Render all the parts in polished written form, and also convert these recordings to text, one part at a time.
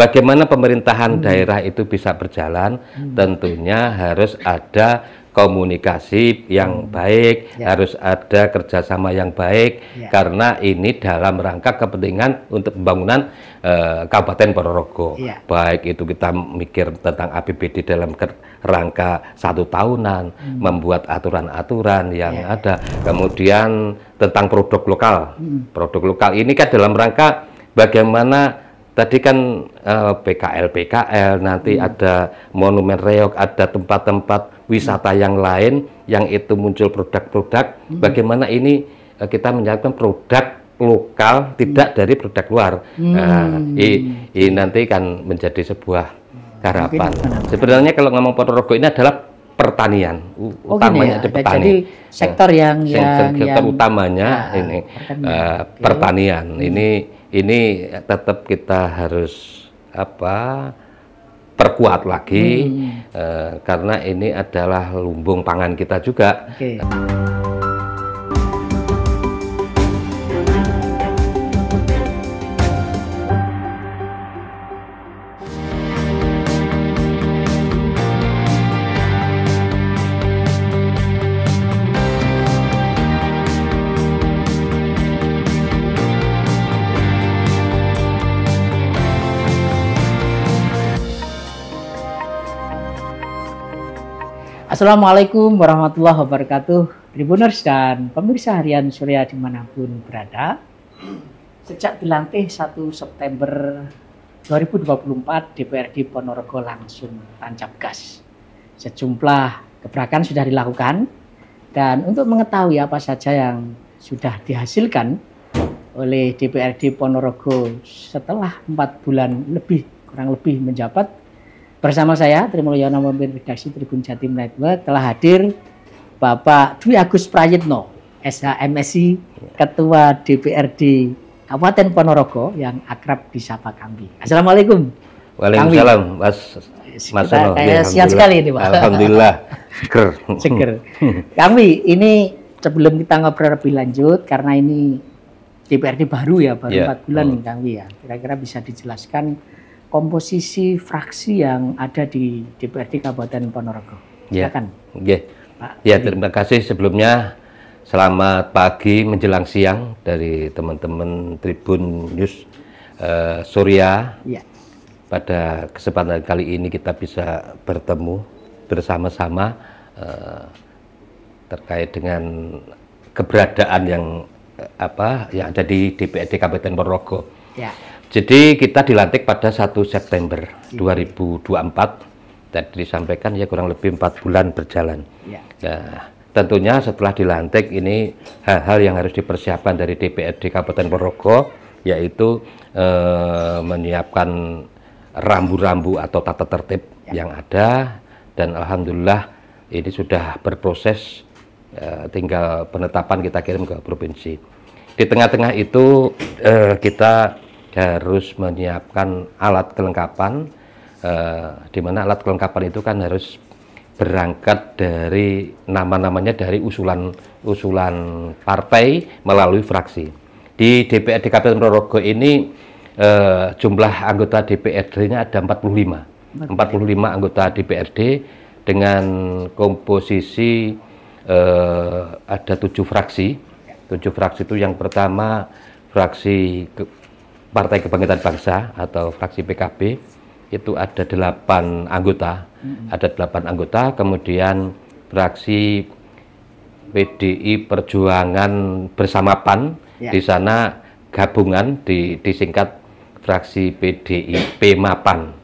bagaimana pemerintahan daerah itu bisa berjalan, tentunya harus ada komunikasi yang baik, harus ada kerjasama yang baik, karena ini dalam rangka kepentingan untuk pembangunan Kabupaten Ponorogo. Baik itu kita mikir tentang APBD dalam rangka 1 tahunan, membuat aturan-aturan yang ada, kemudian tentang produk lokal. Produk lokal ini kan dalam rangka bagaimana tadi kan PKL, nanti ada monumen reok, ada tempat-tempat wisata yang lain yang itu muncul produk-produk. Bagaimana ini kita menyiapkan produk lokal, tidak dari produk luar. Ini nanti kan menjadi sebuah harapan. Sebenarnya kalau ngomong Ponorogo ini adalah pertanian, utamanya petani. Jadi sektor sektor utamanya ini pertanian. Ini tetap kita harus perkuat lagi, karena ini adalah lumbung pangan kita juga. Assalamualaikum warahmatullahi wabarakatuh, Tribuners dan pemirsa harian Surya dimanapun berada. Sejak dilantik 1 September 2024, DPRD Ponorogo langsung tancap gas. Sejumlah gebrakan sudah dilakukan, dan untuk mengetahui apa saja yang sudah dihasilkan oleh DPRD Ponorogo setelah 4 bulan lebih, kurang lebih menjabat, bersama saya, Trimulyono, pemimpin redaksi Tribun Jatim Network, telah hadir Bapak Dwi Agus Prayitno, SHMSI, Ketua DPRD Kabupaten Ponorogo, yang akrab disapa Kambi. Assalamualaikum. Waalaikumsalam, Mas Sono. Sihat sekali ini, Pak. Alhamdulillah, seger. Kambi, ini sebelum kita ngobrol lebih lanjut, karena ini DPRD baru ya, baru 4 bulan nih Kambi ya. Kira-kira bisa dijelaskan komposisi fraksi yang ada di DPRD Kabupaten Ponorogo. Silakan. Ya, terima kasih sebelumnya. Selamat pagi menjelang siang dari teman-teman Tribun News Surya. Pada kesempatan kali ini kita bisa bertemu bersama-sama terkait dengan keberadaan yang ada di DPRD Kabupaten Ponorogo. Jadi kita dilantik pada 1 September 2024, tadi disampaikan ya kurang lebih 4 bulan berjalan. Nah, tentunya setelah dilantik ini hal-hal yang harus dipersiapkan dari DPRD Kabupaten Ponorogo, yaitu menyiapkan rambu-rambu atau tata tertib yang ada, dan alhamdulillah ini sudah berproses, tinggal penetapan kita kirim ke provinsi. Di tengah-tengah itu kita harus menyiapkan alat kelengkapan, di mana alat kelengkapan itu kan harus berangkat dari namanya dari usulan partai melalui fraksi. Di DPRD Kabupaten Ponorogo ini jumlah anggota DPRD-nya ada 45 anggota DPRD dengan komposisi ada 7 fraksi. 7 fraksi itu yang pertama fraksi Partai Kebangkitan Bangsa atau fraksi PKB, itu ada 8 anggota. Ada 8 anggota, kemudian fraksi PDI Perjuangan bersama PAN, di sana gabungan disingkat fraksi PDIP Mapan.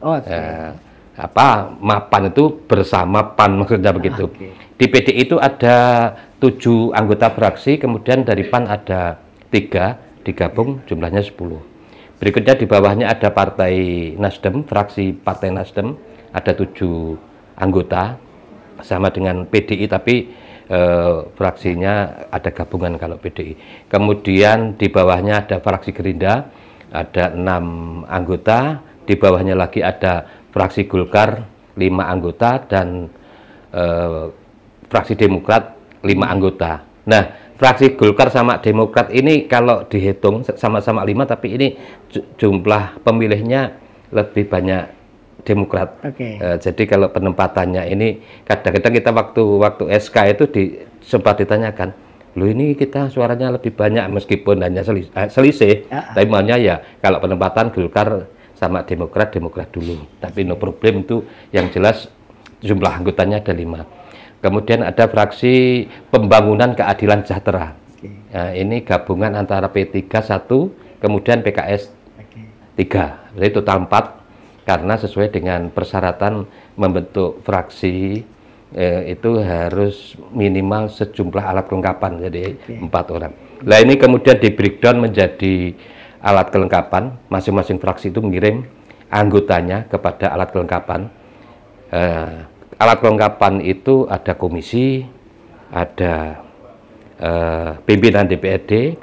Mapan itu bersama PAN, maksudnya begitu. Di PDI itu ada 7 anggota fraksi, kemudian dari PAN ada 3, digabung jumlahnya 10. Berikutnya di bawahnya ada Partai Nasdem, fraksi Partai Nasdem, ada 7 anggota, sama dengan PDI, tapi fraksinya ada gabungan kalau PDI. Kemudian di bawahnya ada fraksi Gerindra, ada 6 anggota, di bawahnya lagi ada fraksi Golkar, 5 anggota, dan fraksi Demokrat, 5 anggota. Nah, fraksi Golkar sama Demokrat ini kalau dihitung sama-sama 5, tapi ini jumlah pemilihnya lebih banyak Demokrat. Oke. Jadi kalau penempatannya ini kadang-kadang kita waktu SK itu sempat ditanyakan, loh ini kita suaranya lebih banyak meskipun hanya selisih, tapi maunya ya kalau penempatan Golkar sama Demokrat dulu. Tapi no problem itu yang jelas jumlah anggotanya ada 5. Kemudian ada fraksi Pembangunan Keadilan Sejahtera. Nah, ini gabungan antara P3 1, kemudian PKS 3. Jadi total 4. Karena sesuai dengan persyaratan membentuk fraksi itu harus minimal sejumlah alat kelengkapan, jadi 4 orang. Nah ini kemudian di breakdown menjadi alat kelengkapan, masing-masing fraksi itu mengirim anggotanya kepada alat kelengkapan. Alat kelengkapan itu ada komisi, ada pimpinan DPRD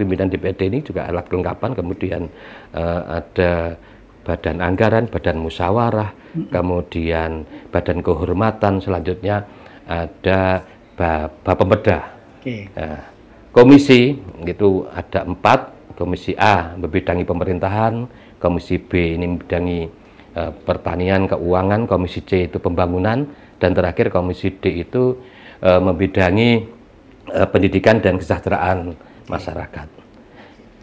ini juga alat kelengkapan, kemudian ada Badan Anggaran, Badan Musyawarah, kemudian Badan Kehormatan, selanjutnya ada Bapemda. Nah, komisi itu ada 4, komisi A membidangi pemerintahan, komisi B ini membidangi pertanian, keuangan, komisi C itu pembangunan, dan terakhir komisi D itu membidangi pendidikan dan kesejahteraan masyarakat.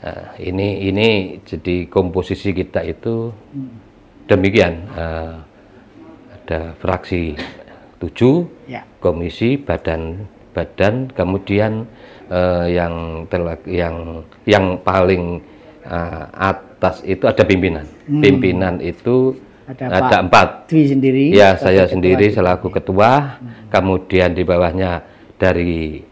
Nah, ini jadi komposisi kita itu demikian. Ada fraksi 7, komisi, badan, kemudian yang paling atas itu ada pimpinan. Pimpinan itu ada 4. Dwi sendiri. Ya, saya sendiri selaku ketua. Kemudian di bawahnya dari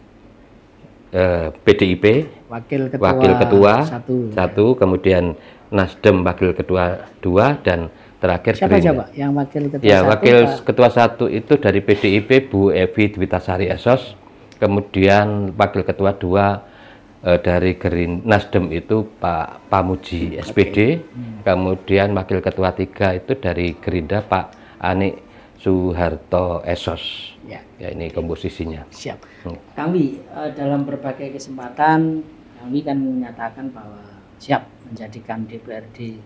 PDIP wakil ketua 1, kemudian Nasdem wakil ketua 2, dan terakhir siapa yang wakil ketua 1? Ya, wakil ketua 1 itu dari PDIP Bu Evi Dwitasari Esos, kemudian wakil ketua 2 dari Nasdem itu Pak Pamuji SPD, kemudian wakil ketua 3 itu dari Gerindra Pak Ani Soeharto Esos. Ya, ini komposisinya. Siap. Kami dalam berbagai kesempatan kami kan menyatakan bahwa siap menjadikan DPRD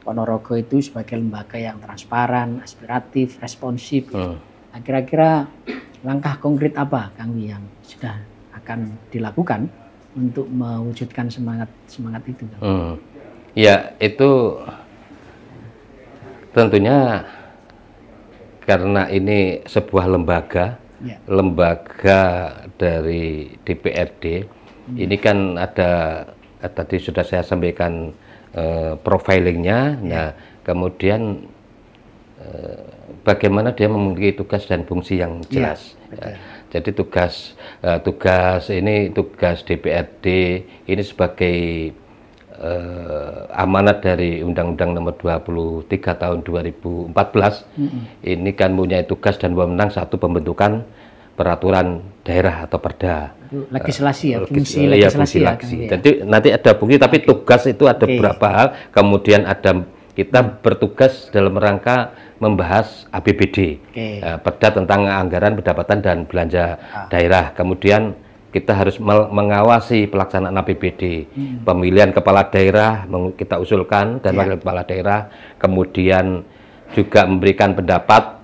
Ponorogo itu sebagai lembaga yang transparan, aspiratif, responsif. Nah, kira-kira langkah konkret apa kami yang sudah akan dilakukan untuk mewujudkan semangat itu? Ya, itu tentunya karena ini sebuah lembaga dari DPRD. Ini kan ada tadi sudah saya sampaikan profilingnya. Nah, kemudian bagaimana dia memiliki tugas dan fungsi yang jelas. Jadi tugas DPRD ini sebagai amanat dari Undang-Undang Nomor 23 Tahun 2014 ini kan punya tugas dan wewenang satu pembentukan peraturan daerah atau perda. Legislasi fungsi legislasi. Jadi nanti ada fungsi, tapi tugas itu ada beberapa hal. Kemudian ada kita bertugas dalam rangka membahas APBD, perda tentang anggaran pendapatan dan belanja daerah. Kemudian kita harus mengawasi pelaksanaan APBD, pemilihan kepala daerah kita usulkan dan wakil kepala daerah, kemudian juga memberikan pendapat,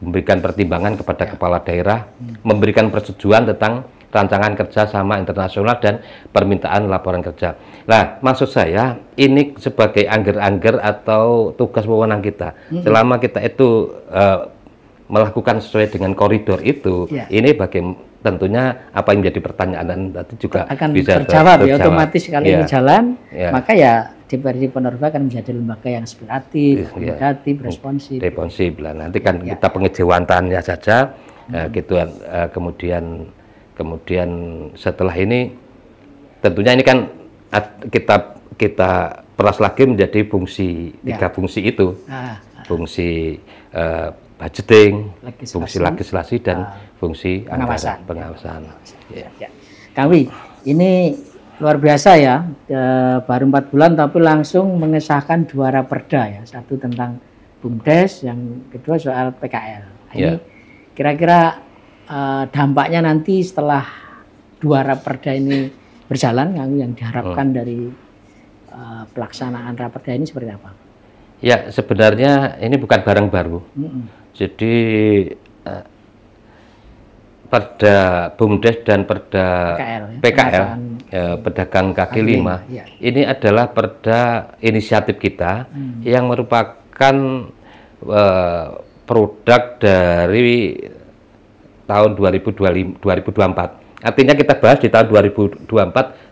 memberikan pertimbangan kepada kepala daerah, memberikan persetujuan tentang rancangan kerja sama internasional dan permintaan laporan kerja. Nah, maksud saya ini sebagai angger-angger atau tugas wewenang kita. Selama kita itu melakukan sesuai dengan koridor itu, ini tentunya apa yang menjadi pertanyaan dan nanti juga akan bisa terjawab ya otomatis kalau ini jalan, maka ya DPRD Ponorogo akan menjadi lembaga yang aspiratif, akomodatif, responsif. Lah nanti kan kita pengejawantannya saja, gitu. Kemudian setelah ini tentunya ini kan kita peras lagi menjadi fungsi 3 fungsi itu, fungsi budgeting, fungsi legislasi dan fungsi pengawasan. Kami ini luar biasa ya, baru 4 bulan tapi langsung mengesahkan 2 raperda ya, satu tentang BUMDes, yang kedua soal PKL. Ini kira-kira dampaknya nanti setelah 2 raperda ini berjalan, yang diharapkan dari pelaksanaan raperda ini seperti apa? Ya, sebenarnya ini bukan barang baru. Jadi Perda BUMDes dan Perda PKL, pedagang kaki lima, ini adalah perda inisiatif kita yang merupakan produk dari tahun 2024. Artinya kita bahas di tahun 2024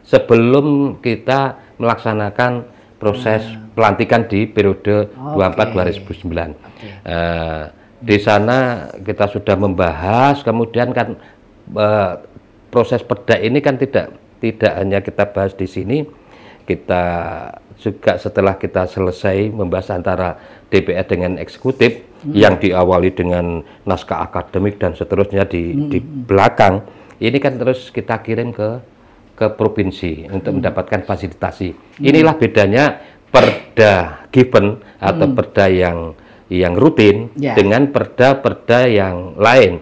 sebelum kita melaksanakan proses pelantikan di periode 24-2009. Di sana kita sudah membahas, kemudian kan proses perda ini kan tidak hanya kita bahas di sini, kita juga setelah kita selesai membahas antara DPR dengan eksekutif yang diawali dengan naskah akademik dan seterusnya di belakang, ini kan terus kita kirim ke provinsi untuk mendapatkan fasilitasi. Inilah bedanya perda given atau perda yang rutin dengan perda-perda yang lain.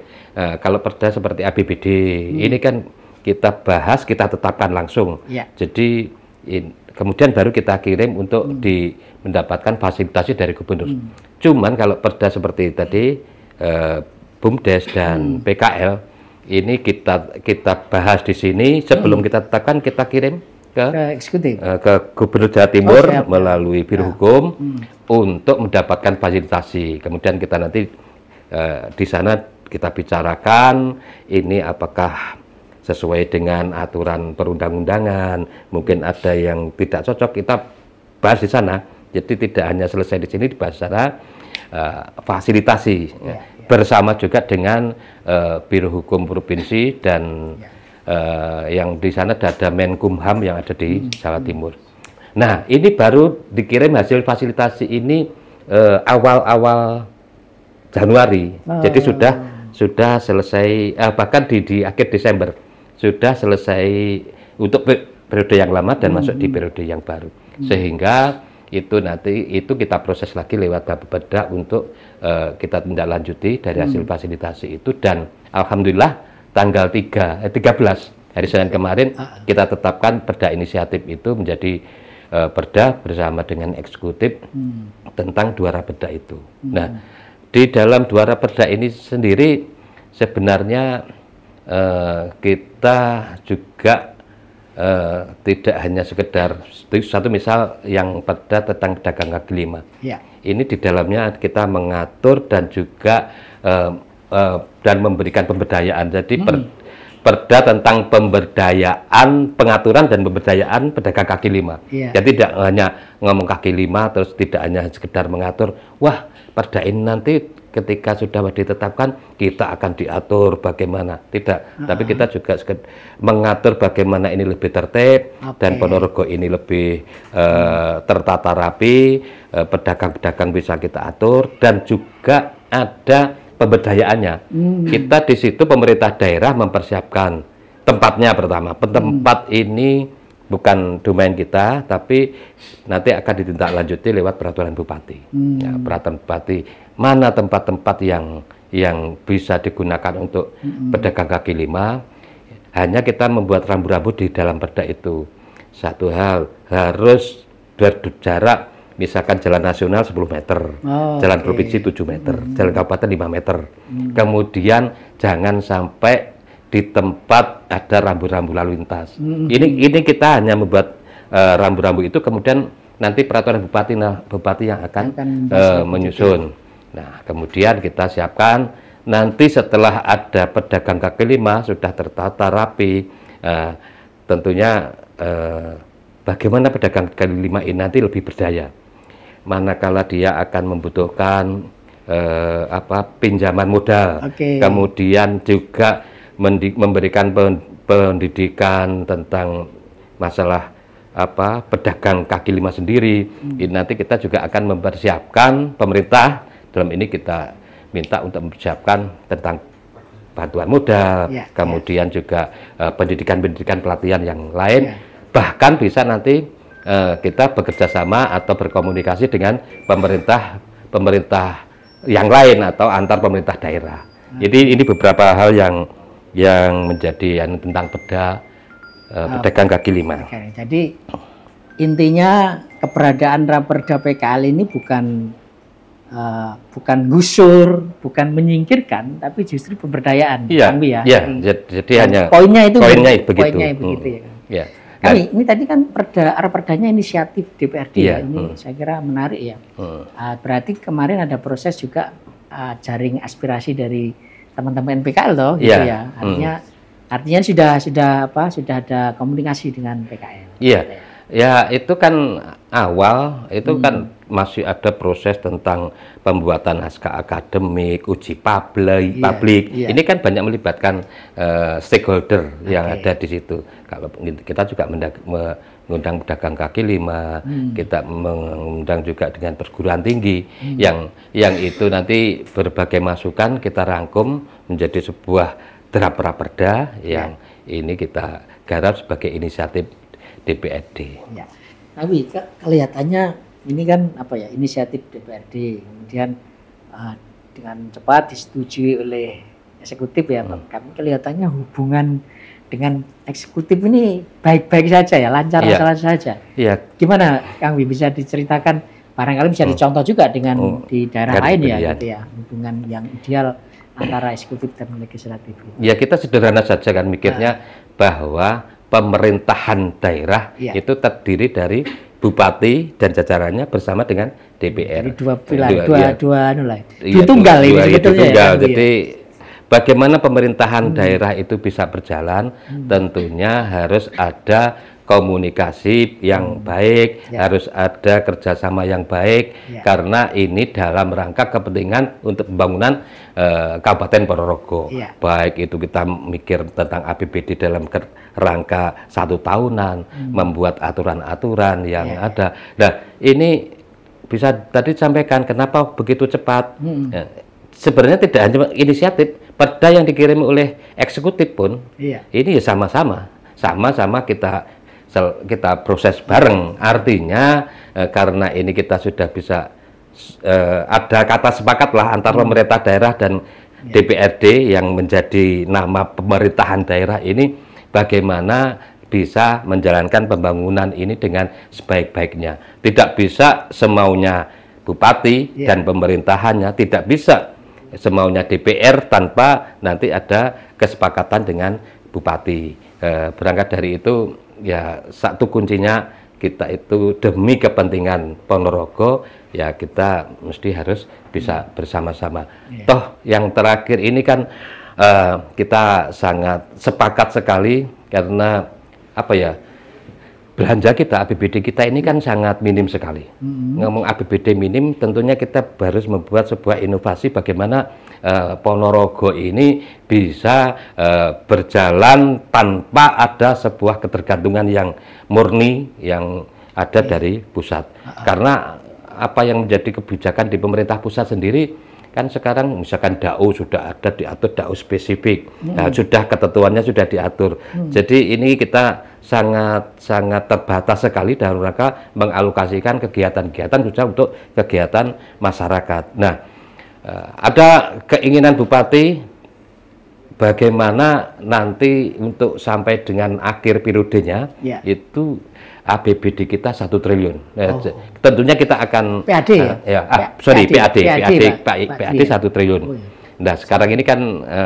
Kalau perda seperti APBD ini kan kita bahas, kita tetapkan langsung. Jadi kemudian baru kita kirim untuk mendapatkan fasilitasi dari gubernur. Cuman kalau perda seperti tadi BUMDes dan PKL ini kita bahas di sini sebelum kita tetapkan, kita kirim ke eksekutif, ke Gubernur Jawa Timur melalui Biro Hukum untuk mendapatkan fasilitasi. Kemudian kita nanti di sana kita bicarakan ini apakah sesuai dengan aturan perundang-undangan, mungkin ada yang tidak cocok, kita bahas di sana. Jadi tidak hanya selesai di sini, dibahas secara fasilitasi bersama juga dengan Biro Hukum Provinsi dan yang di sana ada Menkumham yang ada di Jawa Timur. Nah, ini baru dikirim hasil fasilitasi ini awal-awal Januari. Jadi sudah selesai, bahkan di akhir Desember sudah selesai untuk periode yang lama dan masuk di periode yang baru. Sehingga itu nanti kita proses lagi lewat Bapeda untuk kita tindak lanjuti dari hasil fasilitasi itu, dan alhamdulillah tanggal 13 hari Senin kemarin kita tetapkan perda inisiatif itu menjadi perda bersama dengan eksekutif tentang 2 raperda itu. Nah, di dalam 2 raperda ini sendiri sebenarnya kita juga tidak hanya sekedar satu, misal yang perda tentang pedagang kaki lima. Ini di dalamnya kita mengatur dan juga dan memberikan pemberdayaan. Jadi perda tentang pemberdayaan, pengaturan dan pemberdayaan pedagang kaki lima. Jadi tidak hanya ngomong kaki lima terus tidak hanya sekedar mengatur, wah perda ini nanti ketika sudah ditetapkan kita akan diatur bagaimana. Tidak, tapi kita juga mengatur bagaimana ini lebih tertib dan Ponorogo ini lebih tertata rapi, pedagang-pedagang bisa kita atur, dan juga ada pemberdayaannya. Kita di situ pemerintah daerah mempersiapkan tempatnya pertama. Tempat ini bukan domain kita, tapi nanti akan ditindaklanjuti lewat peraturan bupati. Ya, peraturan bupati, mana tempat-tempat yang bisa digunakan untuk pedagang kaki lima. Hanya kita membuat rambu-rambu di dalam perda itu. Satu hal, harus berjarak, misalkan jalan nasional 10 meter, jalan provinsi 7 meter, jalan kabupaten 5 meter. Kemudian jangan sampai di tempat ada rambu-rambu lalu lintas. Ini kita hanya membuat rambu-rambu itu, kemudian nanti peraturan bupati yang akan menyusun. Nah, kemudian kita siapkan nanti setelah ada pedagang kaki lima sudah tertata rapi, tentunya bagaimana pedagang kaki lima ini nanti lebih berdaya. Manakala dia akan membutuhkan pinjaman modal, kemudian juga memberikan pendidikan tentang masalah pedagang kaki lima sendiri. Ini nanti kita juga akan mempersiapkan, pemerintah dalam ini kita minta untuk mempersiapkan tentang bantuan modal, kemudian juga pendidikan pelatihan yang lain, bahkan bisa nanti kita bekerja sama atau berkomunikasi dengan pemerintah yang lain atau antar pemerintah daerah. Jadi ini beberapa hal yang menjadi tentang perda pedagang kaki lima. Jadi intinya keberadaan Raperda PKL ini bukan gusur, bukan menyingkirkan, tapi justru pemberdayaan. Iya, Kang Wi, ya. Iya, jadi hanya poinnya begitu. Poinnya begitu ya. Iya. Kami ini tadi kan Raperdanya inisiatif DPRD Iya, ya. Ini saya kira menarik ya. Berarti kemarin ada proses juga jaring aspirasi dari teman-teman PKL toh, gitu Iya. ya. Artinya sudah ada komunikasi dengan PKL. Iya. Ya itu kan awal itu kan masih ada proses tentang pembuatan naskah akademik, uji publik. Iya. Ini kan banyak melibatkan stakeholder yang ada di situ. Kalau kita juga mengundang pedagang kaki lima, kita mengundang juga dengan perguruan tinggi, yang itu nanti berbagai masukan kita rangkum menjadi sebuah draft Raperda yang ini kita garap sebagai inisiatif DPRD. Ya. Tapi kelihatannya ini kan inisiatif DPRD, kemudian dengan cepat disetujui oleh eksekutif ya. Kami kelihatannya hubungan dengan eksekutif ini baik-baik saja ya, lancar saja. Iya. Gimana Kang Wi, bisa diceritakan, barangkali bisa dicontoh juga dengan di daerah lain ya, gitu ya, hubungan yang ideal antara eksekutif dan legislatif. Ya kita sederhana saja kan mikirnya bahwa pemerintahan daerah itu terdiri dari bupati dan jajarannya bersama dengan DPR. Jadi dua tunggal ini sebetulnya. Ya, jadi bagaimana pemerintahan daerah itu bisa berjalan, tentunya harus ada komunikasi yang baik, harus ada kerjasama yang baik, karena ini dalam rangka kepentingan untuk pembangunan Kabupaten Ponorogo. Baik itu kita mikir tentang APBD dalam rangka 1 tahunan, membuat aturan-aturan yang ada. Nah, ini bisa tadi sampaikan kenapa begitu cepat. Sebenarnya tidak hanya inisiatif, perda yang dikirim oleh eksekutif pun ini ya sama-sama kita proses bareng. Artinya karena ini kita sudah bisa ada kata sepakat lah antara pemerintah daerah dan DPRD yang menjadi nama pemerintahan daerah ini, bagaimana bisa menjalankan pembangunan ini dengan sebaik-baiknya. Tidak bisa semaunya bupati dan pemerintahannya, tidak bisa semaunya DPR tanpa nanti ada kesepakatan dengan bupati. Berangkat dari itu ya satu kuncinya kita itu demi kepentingan Ponorogo ya kita mesti harus bisa bersama-sama. Toh yang terakhir ini kan kita sangat sepakat sekali karena belanja kita, APBD kita ini kan sangat minim sekali. Ngomong APBD minim, tentunya kita harus membuat sebuah inovasi bagaimana Ponorogo ini bisa berjalan tanpa ada sebuah ketergantungan yang murni yang ada dari pusat. Karena apa yang menjadi kebijakan di pemerintah pusat sendiri kan sekarang misalkan DAU sudah ada diatur, DAU spesifik, sudah ketentuannya sudah diatur. Jadi ini kita sangat terbatas sekali dalam rangka mengalokasikan kegiatan-kegiatan sudah untuk kegiatan masyarakat. Nah, ada keinginan bupati bagaimana nanti untuk sampai dengan akhir periodenya itu APBD kita 1 triliun. Tentunya kita akan PAD PAD 1 triliun. Nah, sekarang ini kan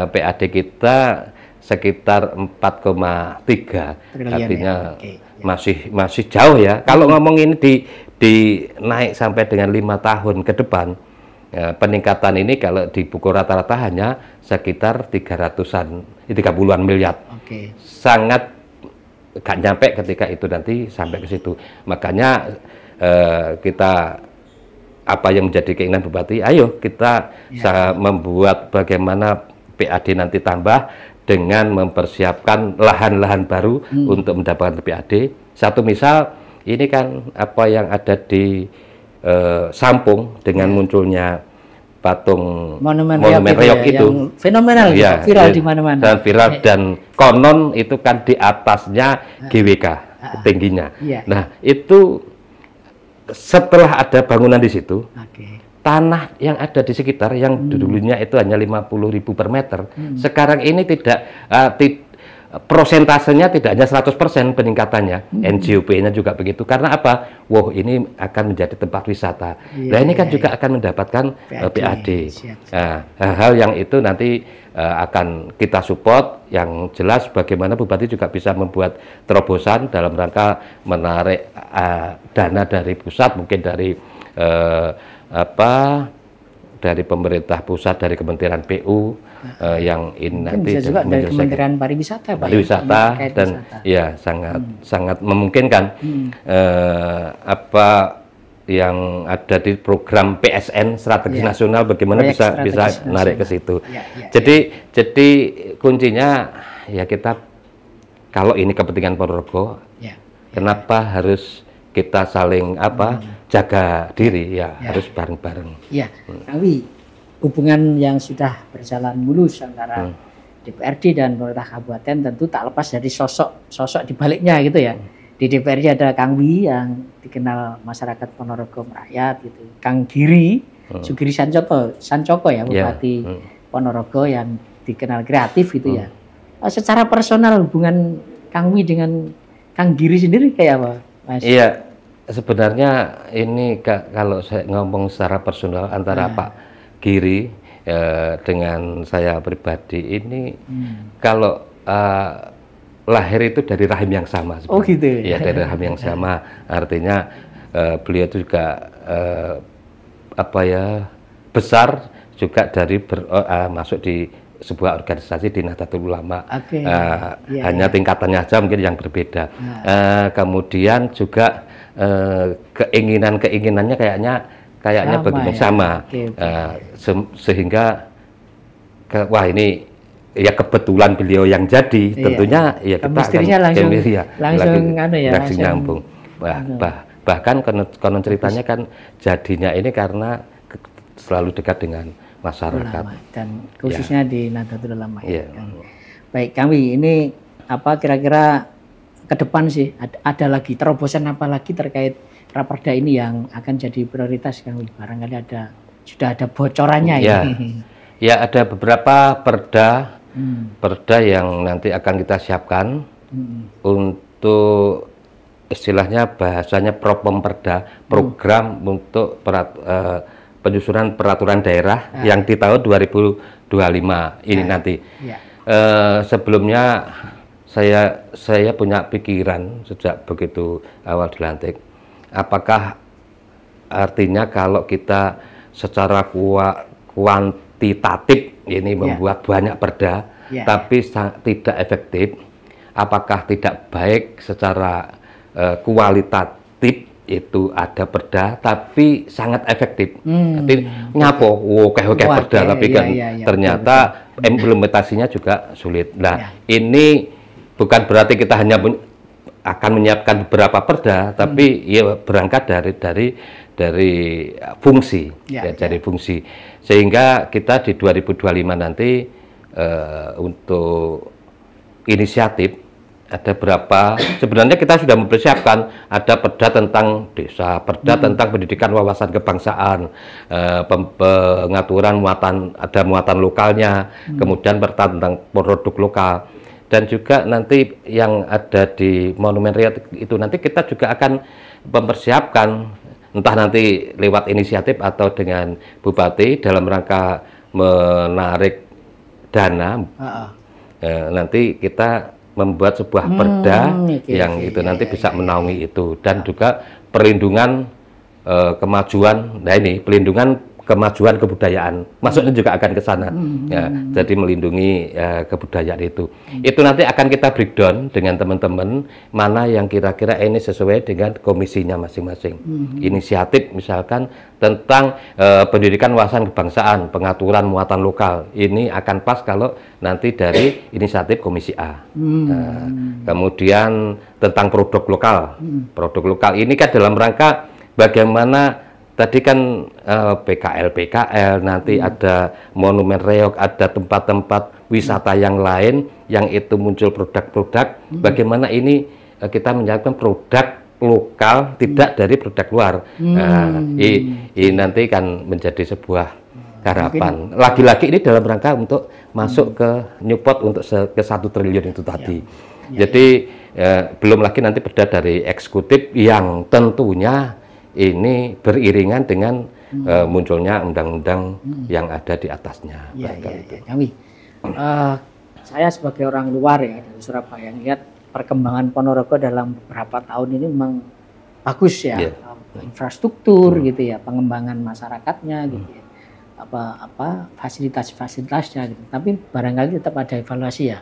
PAD kita sekitar 4,3, artinya masih jauh ya. Kalau ngomong ini naik sampai dengan 5 tahun ke depan, peningkatan ini kalau di buku rata-rata hanya sekitar 30-an miliar. Sangat gak nyampe ketika itu nanti sampai ke situ. Makanya kita apa yang menjadi keinginan bupati, ayo kita membuat bagaimana PAD nanti tambah dengan mempersiapkan lahan-lahan baru untuk mendapatkan PAD. Satu misal ini kan apa yang ada di Sampung dengan munculnya patung monumen reok itu yang fenomenal, viral di mana-mana. Dan viral dan konon itu kan di atasnya GWK tingginya. Nah, itu setelah ada bangunan di situ, tanah yang ada di sekitar yang dulunya itu hanya 50.000 per meter, sekarang ini tidak prosentasenya tidak hanya 100% peningkatannya, NJOP-nya juga begitu. Karena apa? Wow, ini akan menjadi tempat wisata. Nah, ini kan juga akan mendapatkan PAD. Nah, hal-hal yang itu nanti akan kita support. Yang jelas bagaimana Bupati juga bisa membuat terobosan dalam rangka menarik dana dari pusat, mungkin dari dari pemerintah pusat, dari Kementerian PU, yang ini nanti bisa juga dari Kementerian Pariwisata, Pak. Pariwisata dan ya sangat memungkinkan apa yang ada di program PSN Strategi Nasional, bagaimana bisa narik ke situ. Jadi kuncinya ya kita, kalau ini kepentingan Ponorogo, kenapa harus kita saling jaga diri, harus bareng-bareng. Ya, Kawi, hubungan yang sudah berjalan mulus antara DPRD dan pemerintah kabupaten tentu tak lepas dari sosok di baliknya gitu ya. Di DPRD ada Kang Wi yang dikenal masyarakat Ponorogo merakyat gitu. Kang Giri, Sugiri Sancoko ya, Bupati Ponorogo yang dikenal kreatif gitu ya. Secara personal hubungan Kang Wi dengan Kang Giri sendiri kayak apa, Mas? Iya, sebenarnya ini kalau saya ngomong secara personal antara Pak Giri dengan saya pribadi ini, kalau lahir itu dari rahim yang sama. Oh gitu ya? Dari rahim yang sama. Artinya beliau itu juga besar juga dari masuk di sebuah organisasi di Nahdlatul Ulama. Hanya tingkatannya aja mungkin yang berbeda. Kemudian juga keinginannya kayaknya bagaimana sama. Sehingga wah ini ya kebetulan beliau yang jadi, tentunya ya kita langsung nyambung. Bahkan konon ceritanya kan jadinya ini karena selalu dekat dengan masyarakat dan khususnya di Nahdlatul Ulama. Baik, kami ini apa kira-kira ke depan sih ada lagi terobosan apa lagi terkait Raperda ini yang akan jadi prioritas, Kang? Barangkali sudah ada bocorannya ini. Ya, ada beberapa perda yang nanti akan kita siapkan untuk istilahnya bahasanya Propemperda, program untuk penyusunan peraturan daerah yang di tahun 2025 ini nanti. Sebelumnya saya punya pikiran sejak begitu awal dilantik, apakah artinya kalau kita secara kuantitatif ini membuat banyak perda, tapi tidak efektif, apakah tidak baik secara kualitatif itu ada perda tapi sangat efektif. Jadi nyapo, perda tapi kan ternyata implementasinya juga sulit. Nah, ini bukan berarti kita hanya akan menyiapkan beberapa perda, tapi ya berangkat dari fungsi, dari fungsi. Sehingga kita di 2025 nanti untuk inisiatif ada berapa, sebenarnya kita sudah mempersiapkan, ada perda tentang desa, perda tentang pendidikan wawasan kebangsaan, pengaturan muatan lokalnya, kemudian perda tentang produk lokal, dan juga nanti yang ada di Monumen Riau itu nanti kita juga akan mempersiapkan, entah nanti lewat inisiatif atau dengan Bupati dalam rangka menarik dana, nanti kita membuat sebuah perda yang itu nanti bisa menaungi itu, dan juga perlindungan kemajuan, nah ini pelindungan kemajuan kebudayaan, maksudnya juga akan ke sana, jadi melindungi kebudayaan itu. Itu nanti akan kita breakdown dengan teman-teman mana yang kira-kira ini sesuai dengan komisinya masing-masing. Inisiatif misalkan tentang pendidikan wawasan kebangsaan, pengaturan muatan lokal, ini akan pas kalau nanti dari inisiatif Komisi A. Kemudian tentang produk lokal ini kan dalam rangka bagaimana tadi kan PKL, nanti ada Monumen Reog, ada tempat-tempat wisata yang lain yang itu muncul produk-produk, bagaimana ini kita menyiapkan produk lokal, tidak dari produk luar. Ini nanti kan menjadi sebuah harapan. Lagi-lagi ini dalam rangka untuk masuk ke Newport untuk ke 1 triliun itu tadi. Jadi belum lagi nanti perda dari eksekutif yang tentunya ini beriringan dengan munculnya undang-undang yang ada di atasnya. Saya sebagai orang luar ya dari Surabaya lihat perkembangan Ponorogo dalam beberapa tahun ini memang bagus ya, infrastruktur gitu ya, pengembangan masyarakatnya gitu ya. Fasilitas-fasilitasnya gitu. Tapi barangkali tetap ada evaluasi ya.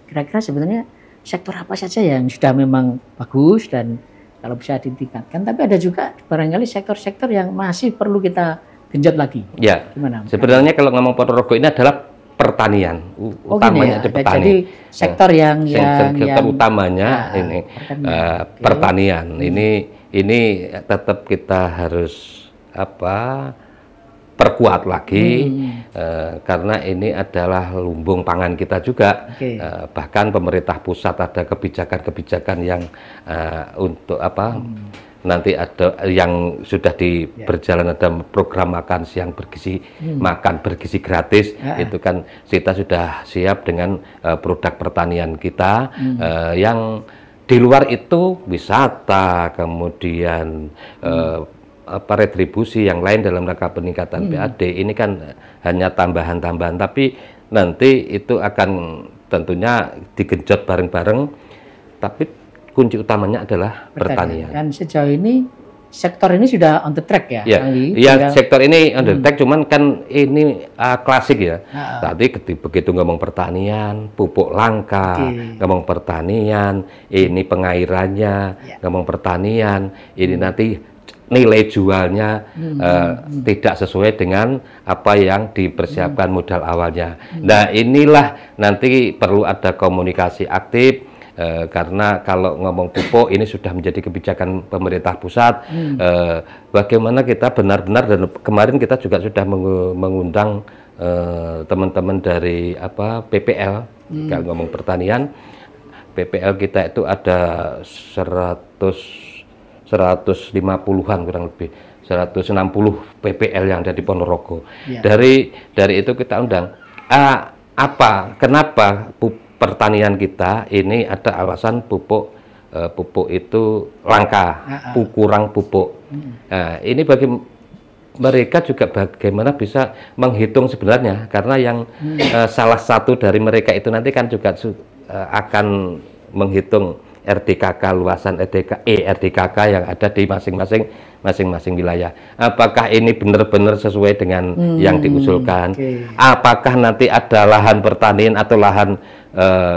Kira-kira sebenarnya sektor apa saja yang sudah memang bagus dan kalau bisa ditingkatkan, tapi ada juga barangkali sektor-sektor yang masih perlu kita genjot lagi. Ya. Gimana? Sebenarnya kalau ngomong Ponorogo ini adalah pertanian, utamanya itu petani. Jadi sektor yang utamanya ini pertanian. Ini tetap kita harus perkuat lagi karena ini adalah lumbung pangan kita juga. Bahkan pemerintah pusat ada kebijakan-kebijakan yang untuk nanti ada yang sudah berjalan, ada program makan siang bergizi, makan bergizi gratis. Itu kan kita sudah siap dengan produk pertanian kita yang di luar itu wisata, kemudian retribusi yang lain dalam rangka peningkatan PAD ini kan hanya tambahan-tambahan, tapi nanti itu akan tentunya digenjot bareng-bareng, tapi kunci utamanya adalah pertanian. Dan sejauh ini sektor ini sudah on the track ya? Sektor ini on the track, cuman kan ini klasik ya. Tadi begitu ngomong pertanian, pupuk langka, ngomong pertanian, ini pengairannya, ngomong pertanian, ini nanti nilai jualnya tidak sesuai dengan apa yang dipersiapkan modal awalnya. Nah, inilah nanti perlu ada komunikasi aktif karena kalau ngomong pupuk ini sudah menjadi kebijakan pemerintah pusat. Bagaimana kita benar-benar, dan kemarin kita juga sudah mengundang teman-teman dari PPL, kalau ngomong pertanian, PPL kita itu ada 150-an kurang lebih, 160 PPL yang ada di Ponorogo. Dari itu kita undang. Kenapa pertanian kita ini ada alasan pupuk itu langka, kurang pupuk. Nah, ini bagi mereka juga bagaimana bisa menghitung sebenarnya, karena yang salah satu dari mereka itu nanti kan juga akan menghitung RDKK, luasan RDKK yang ada di masing-masing wilayah. Apakah ini benar-benar sesuai dengan yang diusulkan? Apakah nanti ada lahan pertanian atau lahan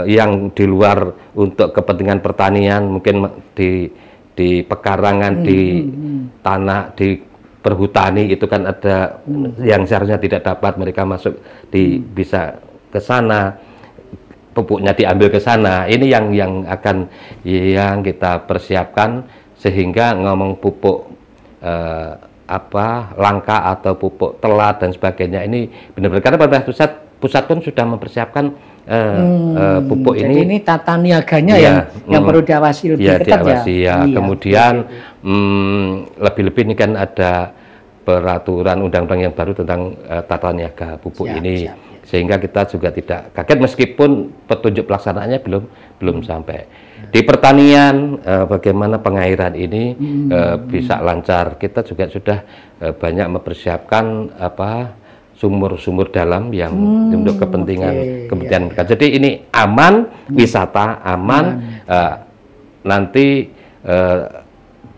yang di luar untuk kepentingan pertanian, mungkin di pekarangan, di tanah, di perhutani itu kan ada yang seharusnya tidak dapat, mereka masuk bisa ke sana, pupuknya diambil ke sana. Ini yang akan kita persiapkan, sehingga ngomong pupuk langka atau pupuk telat dan sebagainya ini benar-benar, karena pemerintah pusat pun sudah mempersiapkan pupuk jadi ini tata niaganya yang perlu diawasi lebih ketat ya. Kemudian lebih-lebih ini kan ada peraturan undang-undang yang baru tentang tata niaga pupuk ini. Sehingga kita juga tidak kaget meskipun petunjuk pelaksanaannya belum sampai. Di pertanian bagaimana pengairan ini bisa lancar, kita juga sudah banyak mempersiapkan sumur-sumur dalam yang untuk kepentingan mereka. Jadi ini aman, wisata aman, nanti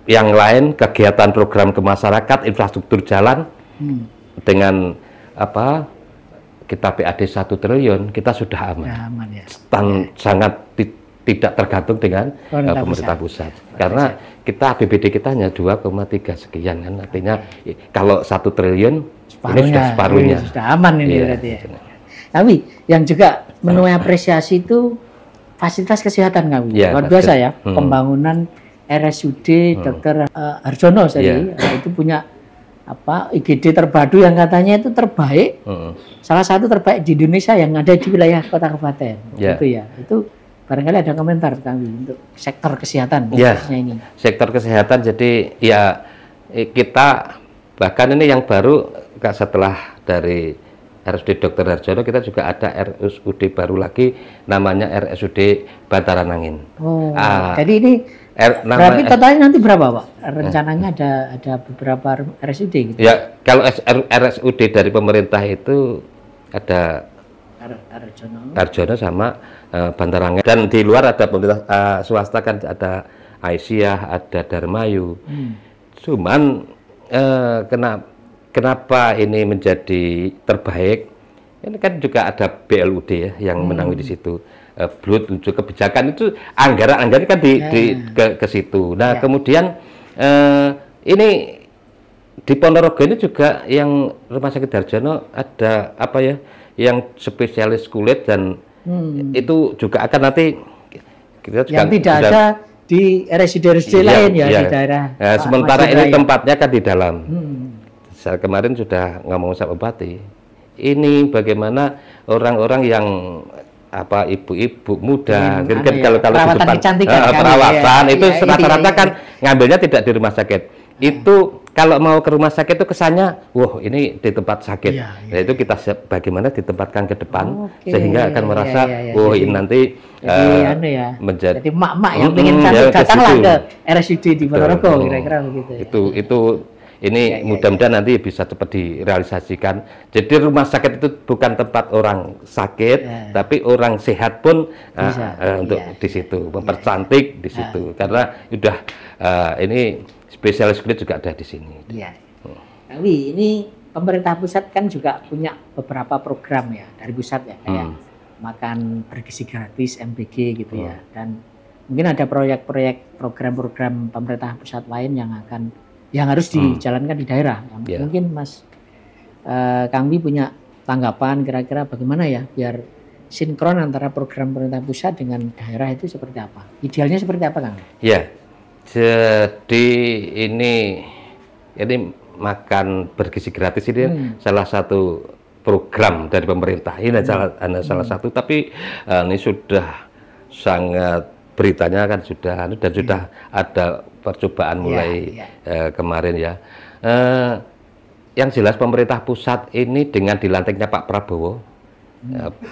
yang lain kegiatan program ke masyarakat, infrastruktur jalan dengan kita PAD 1 triliun, kita sudah aman. Sangat tidak tergantung dengan pemerintah pusat. Karena kita APBD kita hanya 2,3 sekian kan, artinya kalau 1 triliun ini sudah separuhnya. Sudah aman ini berarti ya. Tapi yang juga menuai apresiasi itu fasilitas kesehatan kami. Luar biasa ya, pembangunan RSUD Dr. Harjono itu punya IGD terpadu yang katanya itu terbaik, salah satu terbaik di Indonesia yang ada di wilayah kota kabupaten. Itu barangkali ada komentar kami untuk sektor kesehatan khususnya ini. Sektor kesehatan, jadi ya kita bahkan ini yang baru setelah dari RSUD Dr. Harjono, kita juga ada RSUD baru lagi namanya RSUD Bantaran Angin. Oh, jadi ini berarti totalnya nanti berapa, Pak? Rencananya ada beberapa RSUD gitu? Ya, kalau RSUD dari pemerintah itu ada Harjono sama Bantaran Angin. Dan di luar ada pemerintah swasta kan ada Aisyah, ada Darmayu. Cuman kenapa ini menjadi terbaik? Ini kan juga ada BLUD ya yang menangani di situ. Blood untuk kebijakan itu anggaran kan ke situ. Nah, kemudian ini di Ponorogo ini juga yang Rumah Sakit Harjono ada apa ya? Yang spesialis kulit dan itu juga akan nanti kita juga yang tidak ada di RSUD lain ya di daerah. Sementara ini tempatnya kan di dalam. Saya kemarin sudah ngomong sama Bupati. Ini bagaimana orang-orang yang ibu-ibu muda, kan kalau perawatan kecantikan, perawatan itu rata-rata kan ngambilnya tidak di rumah sakit. Itu kalau mau ke rumah sakit itu kesannya, wah ini di tempat sakit. Nah itu kita bagaimana ditempatkan ke depan sehingga akan merasa, wah ini nanti menjadi jadi mak-mak yang ingin cantik datanglah ke RSUD di Ponorogo kira-kira begitu. Itu ini mudah-mudahan nanti bisa cepat direalisasikan. Jadi rumah sakit itu bukan tempat orang sakit, tapi orang sehat pun untuk di situ mempercantik di situ karena sudah ini spesialis kulit juga ada di sini. Tapi ini pemerintah pusat kan juga punya beberapa program ya dari pusat ya kayak makan bergizi gratis MBG gitu ya, dan mungkin ada proyek-proyek program-program pemerintah pusat lain yang harus dijalankan di daerah. Mungkin Mas Kangbi punya tanggapan kira-kira bagaimana ya biar sinkron antara program pemerintah pusat dengan daerah itu seperti apa? Idealnya seperti apa, Kang? Ya, jadi ini makan bergizi gratis ini salah satu program dari pemerintah. Ini salah satu, tapi ini sudah sangat beritanya kan sudah dan sudah ada percobaan mulai kemarin ya. Yang jelas pemerintah pusat ini dengan dilantiknya Pak Prabowo,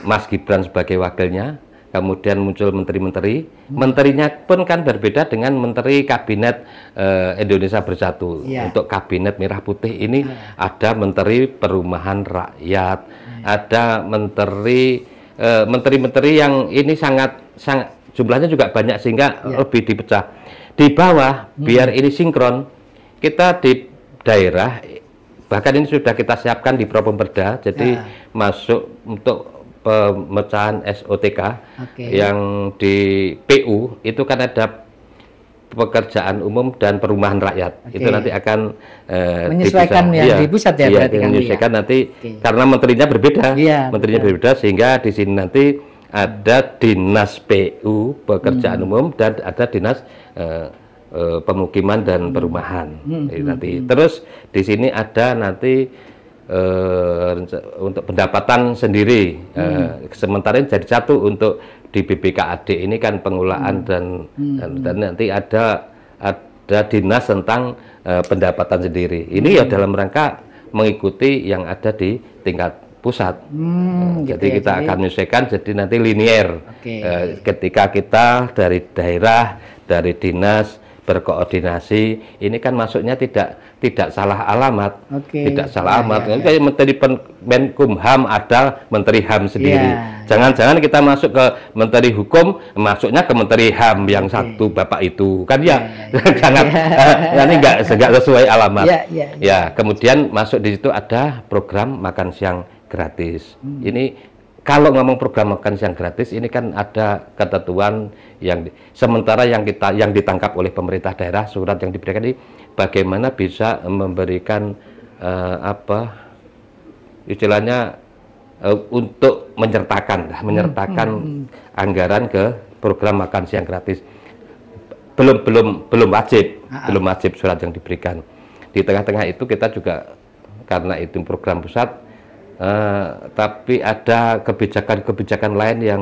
Mas Gibran sebagai wakilnya, kemudian muncul menteri-menteri, menterinya pun kan berbeda dengan menteri kabinet Indonesia Bersatu. Untuk kabinet merah putih ini ada menteri perumahan rakyat, ada menteri-menteri yang ini sangat jumlahnya juga banyak sehingga lebih dipecah. Di bawah biar ini sinkron, kita di daerah bahkan ini sudah kita siapkan di Propemberda, jadi masuk untuk pemecahan SOTK yang di PU itu kan ada pekerjaan umum dan perumahan rakyat. Itu nanti akan menyesuaikan yang di pusat ya, berarti menyesuaikan nanti karena menterinya berbeda, berbeda sehingga di sini nanti ada dinas PU pekerjaan umum dan ada dinas pemukiman dan perumahan. Nanti terus di sini ada nanti untuk pendapatan sendiri, sementara ini jadi satu untuk di BPKAD ini kan pengelolaan dan nanti ada dinas tentang pendapatan sendiri. Ini ya dalam rangka mengikuti yang ada di tingkat pusat. Jadi kita akan menyesuaikan jadi nanti linier. Ketika kita dari daerah, dari dinas berkoordinasi, ini kan masuknya tidak salah alamat, tidak salah alamat. Kayak Menteri Menkumham ada Menteri HAM sendiri. Jangan-jangan kita masuk ke Menteri Hukum, masuknya ke Menteri HAM yang satu bapak itu, kan jangan nanti nggak sesuai alamat. Ya, kemudian masuk di situ ada program makan siang gratis. Ini kalau ngomong program makan siang gratis ini kan ada ketentuan yang sementara yang ditangkap oleh pemerintah daerah, surat yang diberikan ini bagaimana bisa memberikan istilahnya untuk menyertakan anggaran ke program makan siang gratis. Belum wajib surat yang diberikan. Di tengah-tengah itu kita juga karena itu program pusat, tapi ada kebijakan-kebijakan lain yang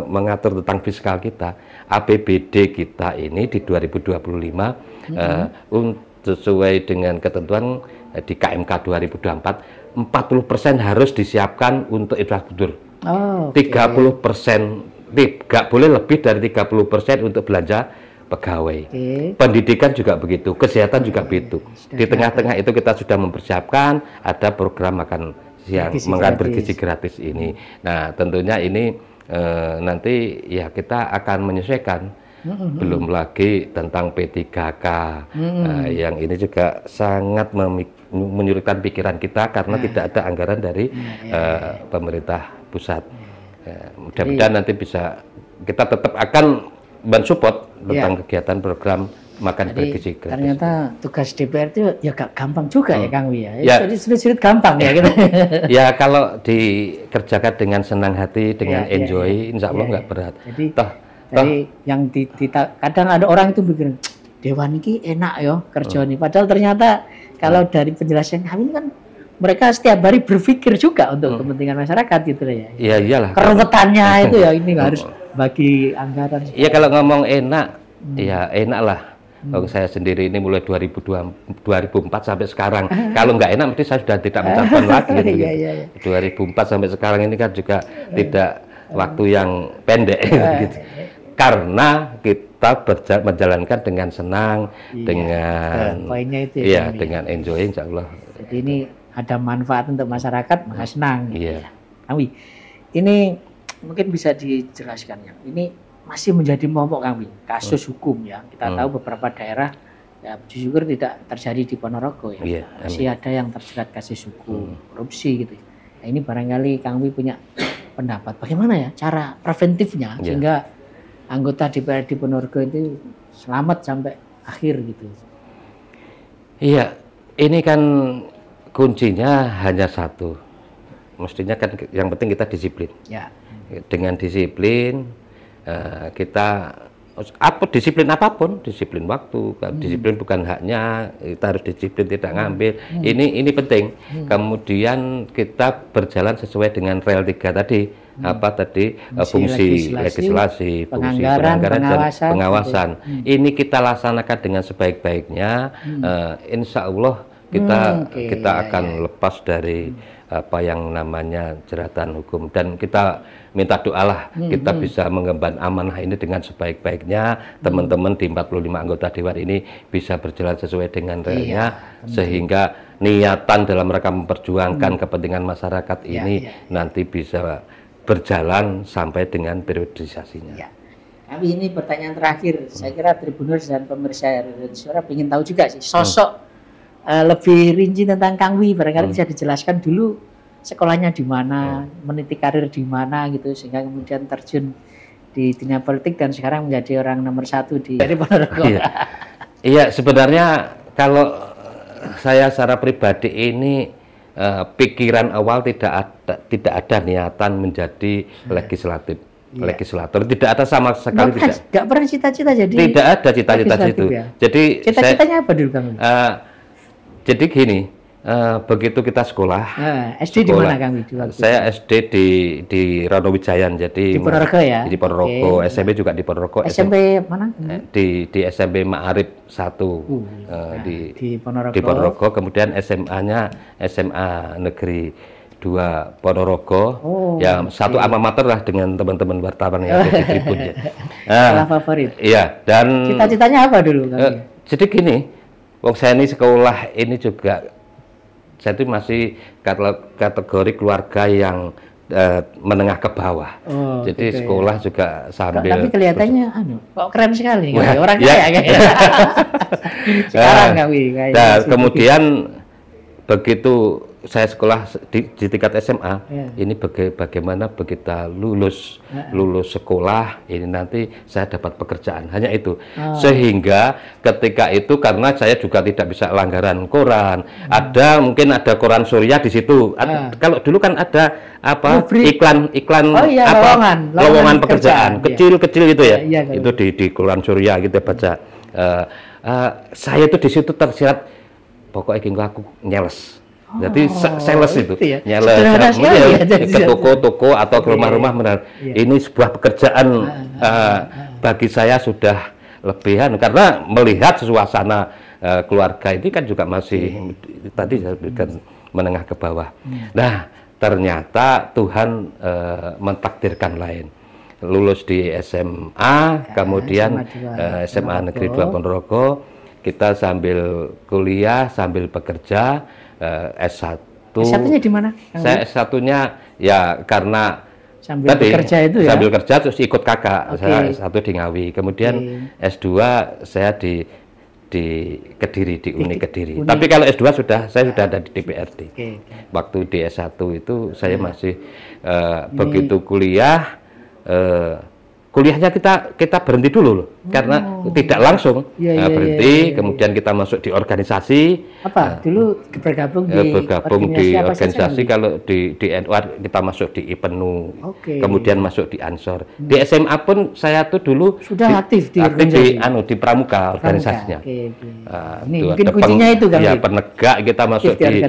mengatur tentang fiskal kita. APBD kita ini di 2025 sesuai dengan ketentuan di KMK 2024 40% harus disiapkan untuk infrastruktur. Oh, 30% tidak boleh lebih dari 30% untuk belanja pegawai. Pendidikan juga begitu, kesehatan juga begitu. Di tengah-tengah itu kita sudah mempersiapkan ada program makan siang, makan bergizi gratis ini. Nah, tentunya ini nanti ya kita akan menyesuaikan. Belum lagi tentang P3K, yang ini juga sangat menyulitkan pikiran kita karena tidak ada anggaran dari pemerintah pusat. Mudah-mudahan nanti bisa, kita tetap akan mensupport tentang kegiatan program makan bergizi gratis. Ternyata tugas DPR itu ya gak gampang juga ya Kang Wi ya. Jadi sulit-sulit gampang ya gitu. Ya kalau dikerjakan dengan senang hati, dengan enjoy, insya Allah nggak berat. Jadi yang kadang ada orang itu pikir Dewan ini enak ya kerja ini. Padahal ternyata kalau dari penjelasan kami kan mereka setiap hari berpikir juga untuk kepentingan masyarakat gitu ya. Iya iyalah. Keruwetannya itu ya ini harus bagi anggaran. Iya kalau ngomong enak, ya enak lah. Saya sendiri ini mulai 2004 sampai sekarang. Kalau nggak enak mesti saya sudah tidak mencapai lagi. Gitu. 2004 sampai sekarang ini kan juga tidak waktu yang pendek gitu. Karena kita menjalankan dengan senang, dengan poinnya itu ya, dengan enjoy insya Allah. Jadi ini ada manfaat untuk masyarakat, maka senang. Iya. Kang Wi, ini mungkin bisa dijelaskan ya. Ini masih menjadi momok Kang Wi, kasus hukum ya. Kita tahu beberapa daerah ya puji syukur tidak terjadi di Ponorogo ya. Iya, masih ada yang terjerat kasus hukum, korupsi gitu. Nah, ini barangkali Kang Wi punya pendapat bagaimana ya cara preventifnya sehingga anggota DPRD Ponorogo itu selamat sampai akhir gitu. Iya, ini kan kuncinya hanya satu. Mestinya kan yang penting kita disiplin. Ya. Dengan disiplin kita disiplin apapun, disiplin waktu, disiplin bukan haknya, kita harus disiplin tidak ngambil. Ini penting. Kemudian kita berjalan sesuai dengan rel 3 tadi. Fungsi legislasi, fungsi penganggaran dan pengawasan. Ini kita laksanakan dengan sebaik-baiknya. Insya Allah kita akan lepas dari apa yang namanya jeratan hukum, dan kita minta doalah kita bisa mengemban amanah ini dengan sebaik-baiknya. Teman-teman di 45 anggota dewan ini bisa berjalan sesuai dengan relnya, sehingga niatan dalam rangka memperjuangkan kepentingan masyarakat ini nanti bisa berjalan sampai dengan periodisasinya. Tapi ini pertanyaan terakhir, saya kira Tribuners dan pemirsa Radio Suara ingin tahu juga sih sosok lebih rinci tentang Kang Wi, barangkali bisa dijelaskan dulu sekolahnya di mana, meniti karir di mana gitu, sehingga kemudian terjun di dunia politik dan sekarang menjadi orang nomor 1 di Ponorogo. Iya, sebenarnya kalau saya secara pribadi ini pikiran awal tidak ada niatan menjadi legislator, tidak ada sama sekali. Tidak pernah cita-cita jadi. Tidak ada cita-cita itu. Ya? Jadi cita-citanya apa dulu Kang? Jadi gini, begitu kita sekolah. SD di mana Kang? Saya SD di Ronowijayan, jadi di Ponorogo ya. Di Ponorogo, SMP juga di Ponorogo. SMP mana? Di SMP Ma'arif 1 di Ponorogo. Kemudian SMA-nya SMA Negeri 2 Ponorogo, yang satu alma mater lah dengan teman-teman wartawan yang ada di Tribun ya. Sekolah favorit. Iya, dan cita-citanya apa dulu Kang? Jadi gini, wong saya ini sekolah ini juga, saya itu masih kategori keluarga yang menengah ke bawah. Jadi sekolah juga sambil. Tapi kelihatannya kok keren sekali orang kaya kayaknya. Sekarang dan kemudian begitu saya sekolah di tingkat SMA, ini bagaimana begitu lulus sekolah ini nanti saya dapat pekerjaan, hanya itu. Sehingga ketika itu karena saya juga tidak bisa langgaran koran, mungkin ada koran Surya di situ. Kalau dulu kan ada iklan lowongan pekerjaan kecil-kecil gitu ya. Itu di koran Surya gitu baca. Saya itu di situ tersirat, pokoknya aku nyeles. Jadi sales itu, nyales ke toko-toko atau ke rumah-rumah. Ini sebuah pekerjaan bagi saya sudah lebihan, karena melihat suasana keluarga ini kan juga masih tadi saya berikan menengah ke bawah. Nah, ternyata Tuhan mentakdirkan lain. Lulus di SMA, kemudian SMA Negeri 2 Ponorogo, kita sambil kuliah, sambil bekerja, S1. S1-nya di mana? Saya S1-nya ya karena sambil bekerja itu ya? Sambil kerja terus ikut kakak, saya S1 di Ngawi, kemudian S2 saya di Kediri, di Uni Kediri. Tapi kalau S2 saya sudah ada di DPRD. Waktu di S1 itu saya masih begitu kuliah, kuliahnya kita berhenti dulu loh, karena tidak langsung berhenti. Kemudian kita masuk di organisasi. Apa? Dulu bergabung di organisasi. Kalau di NUR kita masuk di IPENU, kemudian masuk di Ansor. Di SMA pun saya tuh dulu sudah aktif di Pramuka organisasinya. Ini mungkin kuncinya itu kan? Ya, penegak, kita masuk di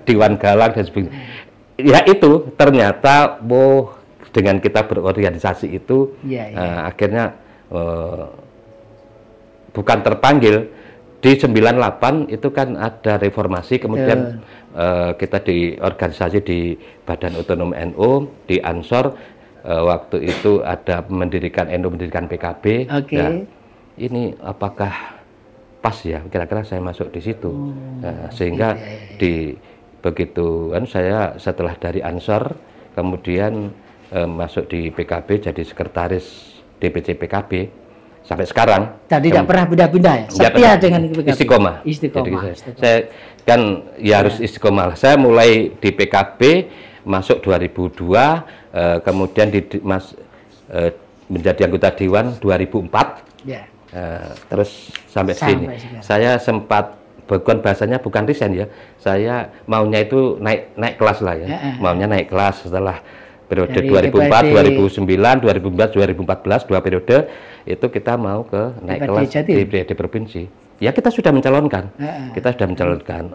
Dewan Galang dan sebagainya. Ya itu ternyata dengan kita berorganisasi itu akhirnya bukan terpanggil. Di 98 itu kan ada reformasi, kemudian kita di organisasi di Badan Otonom NU, di Ansor, waktu itu ada mendirikan NU, mendirikan PKB. Nah, ini apakah pas ya kira-kira saya masuk di situ? Sehingga begitu kan saya setelah dari Ansor kemudian masuk di PKB jadi sekretaris DPC PKB sampai sekarang. Jadi tidak pernah pindah-pindah ya? Setia dengan PKB? Istiqomah. Jadi saya kan ya harus istiqomah. Saya mulai di PKB masuk 2002, kemudian menjadi anggota Dewan 2004, terus sampai sini. Saya sempat, bukan bahasanya bukan resign ya, saya maunya itu naik kelas lah ya, maunya naik kelas setelah periode 2004, 2009, 2014, 2014, 2 periode itu kita mau ke naik kelas di provinsi. Ya kita sudah mencalonkan,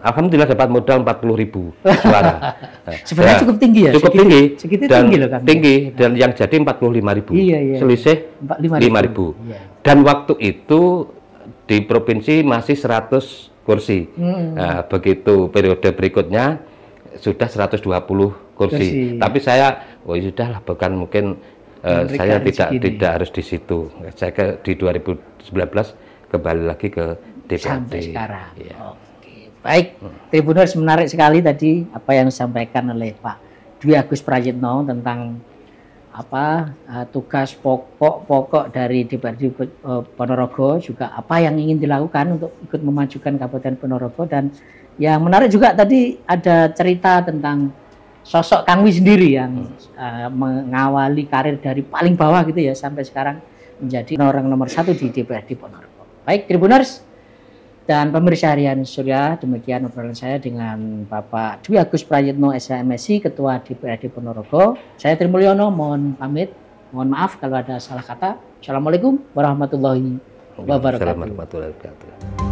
Alhamdulillah dapat modal 40.000 suara. Sebenarnya cukup tinggi ya? Cukup tinggi, dan tinggi loh kan? Tinggi, dan yang jadi 45.000, selisih 5.000. Dan waktu itu di provinsi masih 100 kursi. Nah, begitu periode berikutnya sudah 120 kursi. Tapi saya, sudahlah, bukan mungkin saya tidak harus di situ. Saya di 2019 kembali lagi ke DPRD. Sampai sekarang. Baik, Tribuners, menarik sekali tadi apa yang disampaikan oleh Pak Dwi Agus Prayitno tentang tugas pokok dari DPRD Ponorogo, juga apa yang ingin dilakukan untuk ikut memajukan Kabupaten Ponorogo. Dan yang menarik juga tadi ada cerita tentang sosok Kang Wi sendiri yang mengawali karir dari paling bawah gitu ya, sampai sekarang menjadi orang nomor 1 di DPRD Ponorogo. Baik, Tribuners dan pemirsa harian Surya, demikian obrolan saya dengan Bapak Dwi Agus Prayitno, SHMSI, Ketua DPRD Ponorogo. Saya Tri Mulyono, mohon pamit, mohon maaf kalau ada salah kata. Assalamualaikum warahmatullahi wabarakatuh.